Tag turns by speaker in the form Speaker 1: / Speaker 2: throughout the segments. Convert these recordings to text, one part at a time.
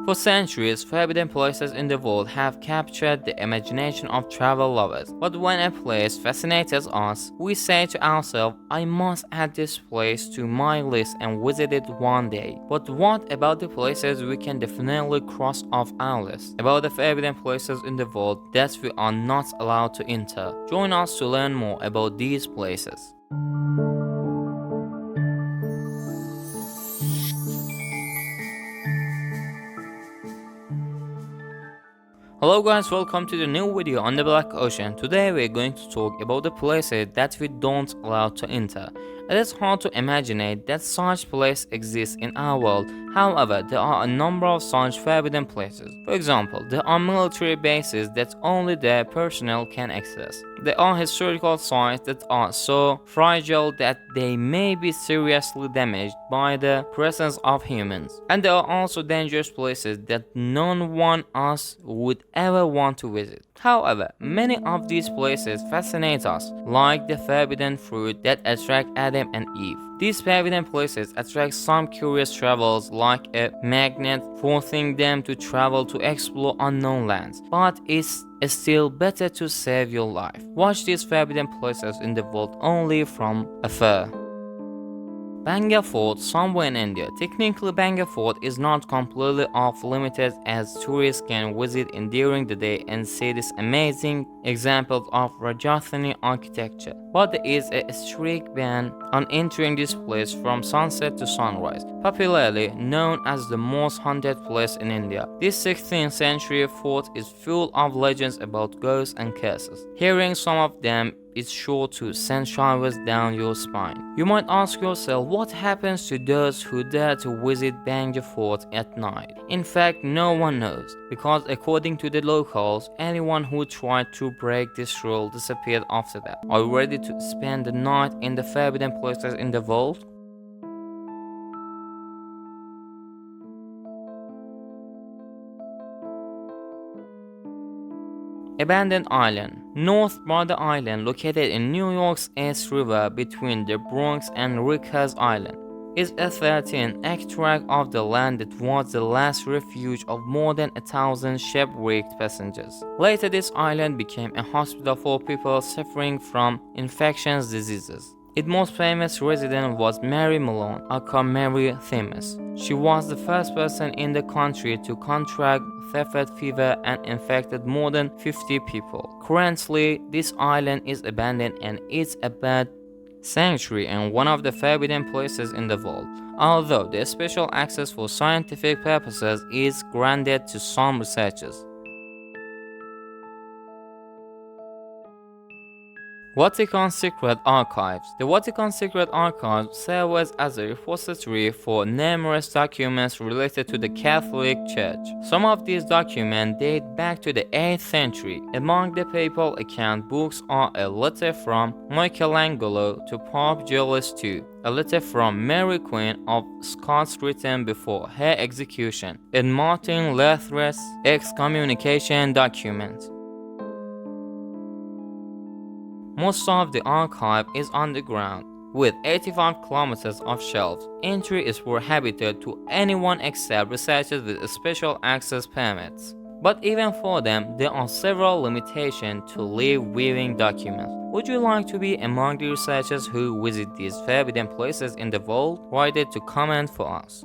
Speaker 1: For centuries, forbidden places in the world have captured the imagination of travel lovers. But when a place fascinates us, we say to ourselves, I must add this place to my list and visit it one day. But what about the places we can definitely cross off our list? About the forbidden places in the world that we are not allowed to enter? Join us to learn more about these places. Hello guys, welcome to the new video on the Black Ocean. Today we're going to talk about the places that we don't allow to enter. It is hard to imagine that such places exist in our world. However, there are a number of such forbidden places. For example, there are military bases that only their personnel can access. There are historical sites that are so fragile that they may be seriously damaged by the presence of humans. And there are also dangerous places that none one us would ever want to visit. However, many of these places fascinate us, like the forbidden fruit that attract Adam and Eve. These forbidden places attract some curious travelers like a magnet, forcing them to travel to explore unknown lands. But it's still better to save your life. Watch these forbidden places in the world only from afar. Bangor Fort, somewhere in India. Technically, Bangor Fort is not completely off limits as tourists can visit it during the day and see these amazing examples of Rajasthani architecture. But there is a strict ban on entering this place from sunset to sunrise, popularly known as the most haunted place in India. This 16th century fort is full of legends about ghosts and curses. Hearing some of them is sure to send shivers down your spine. You might ask yourself what happens to those who dare to visit Bangor Fort at night. In fact, no one knows, because according to the locals, anyone who tried to break this rule disappeared after that. Are you ready to spend the night in the forbidden places in the world? Abandoned Island. North Border Island, located in New York's East River between the Bronx and Rikers Island, is a 13-acre tract of the land that was the last refuge of more than 1,000 shipwrecked passengers. Later, this island became a hospital for people suffering from infectious diseases. Its most famous resident was Mary Malone, aka Mary Themis. She was the first person in the country to contract typhoid fever and infected more than 50 people. Currently, this island is abandoned and is a bird sanctuary and one of the forbidden places in the world, although the special access for scientific purposes is granted to some researchers. Vatican Secret Archives. The Vatican Secret Archives serves as a repository for numerous documents related to the Catholic Church. Some of these documents date back to the 8th century. Among the papal account books are a letter from Michelangelo to Pope Julius II, a letter from Mary Queen of Scots written before her execution, and Martin Luther's excommunication document. Most of the archive is underground, with 85 kilometers of shelves. Entry is prohibited to anyone except researchers with special access permits. But even for them, there are several limitations to live viewing documents. Would you like to be among the researchers who visit these forbidden places in the world? Write it to comment for us.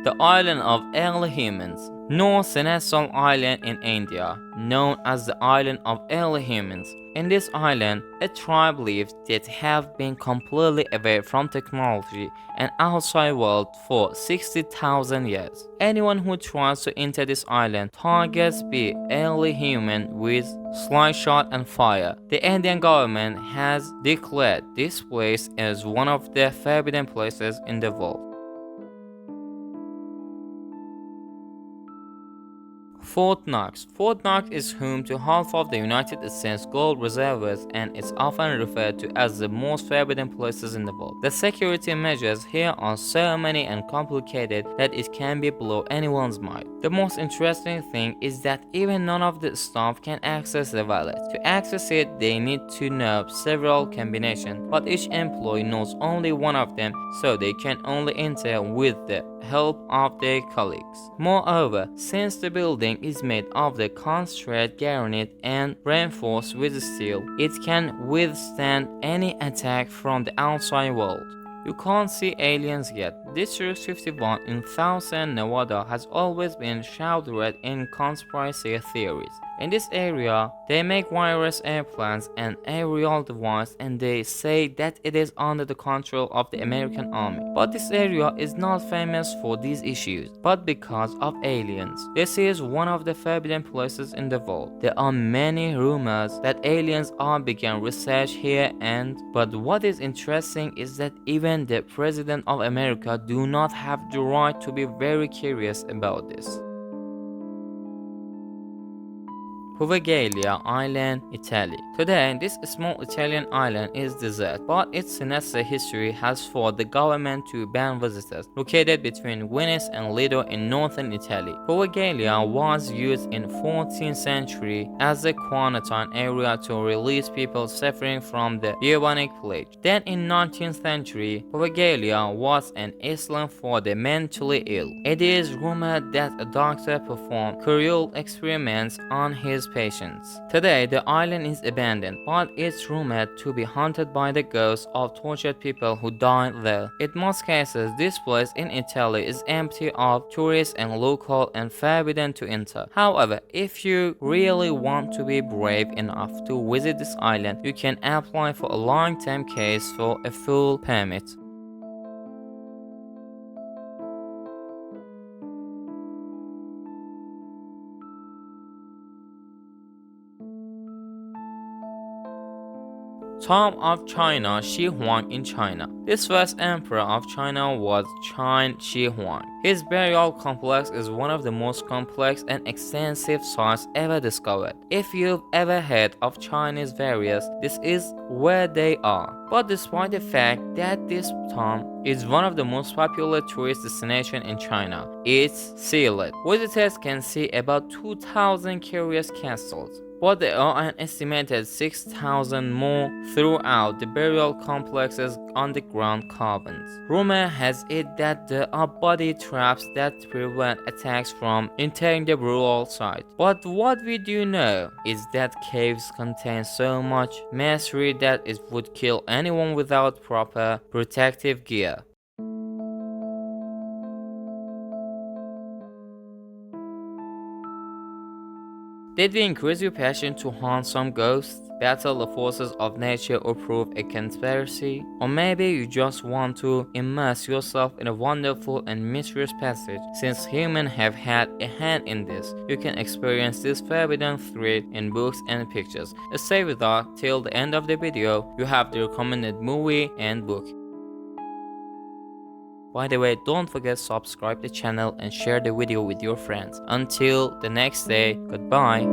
Speaker 1: The Island of Early Humans. North Sinister Island in India, known as the Island of Early Humans. In this island, a tribe lives that have been completely away from technology and outside world for 60,000 years. Anyone who tries to enter this island targets the early human with slingshot and fire. The Indian government has declared this place as one of the forbidden places in the world. Fort Knox. Fort Knox is home to half of the United States gold reserves and is often referred to as the most forbidden places in the world. The security measures here are so many and complicated that it can be below anyone's mind. The most interesting thing is that even none of the staff can access the vault. To access it, they need to know several combinations, but each employee knows only one of them, so they can only enter with the help of their colleagues. Moreover, since the building is made of the concentrated granite and reinforced with steel, it can withstand any attack from the outside world. You can't see aliens yet. District 51 in Thousand, Nevada has always been shrouded in conspiracy theories. In this area, they make wireless airplanes and aerial devices, and they say that it is under the control of the American army. But this area is not famous for these issues, but because of aliens. This is one of the forbidden places in the world. There are many rumors that aliens are began research here, but what is interesting is that even the President of America do not have the right to be very curious about this. Poveglia Island, Italy. Today, this small Italian island is desert, but its sinister history has forced the government to ban visitors. Located between Venice and Lido in northern Italy, Poveglia was used in 14th century as a quarantine area to release people suffering from the bubonic plague. Then in 19th century, Poveglia was an island for the mentally ill. It is rumored that a doctor performed cruel experiments on his patients. Today, the island is abandoned, but it's rumored to be haunted by the ghosts of tortured people who died there. In most cases, this place in Italy is empty of tourists and local and forbidden to enter. However, if you really want to be brave enough to visit this island, you can apply for a long-term case for a full permit. Tomb of China Shi Huang in China. This first emperor of China was Qin Shi Huang. His burial complex is one of the most complex and extensive sites ever discovered. If you've ever heard of Chinese variants, this is where they are. But despite the fact that this tomb is one of the most popular tourist destinations in China, it's sealed. Visitors can see about 2,000 curious castles, but there are an estimated 6,000 more throughout the burial complex's underground caverns. Rumor has it that there are body traps that prevent attacks from entering the burial site. But what we do know is that caves contain so much mystery that it would kill anyone without proper protective gear. Did we increase your passion to hunt some ghosts, battle the forces of nature, or prove a conspiracy? Or maybe you just want to immerse yourself in a wonderful and mysterious passage. Since humans have had a hand in this, you can experience this forbidden thread in books and pictures. Stay with us till the end of the video. You have the recommended movie and book. By the way, don't forget to subscribe the channel and share the video with your friends. Until the next day, goodbye.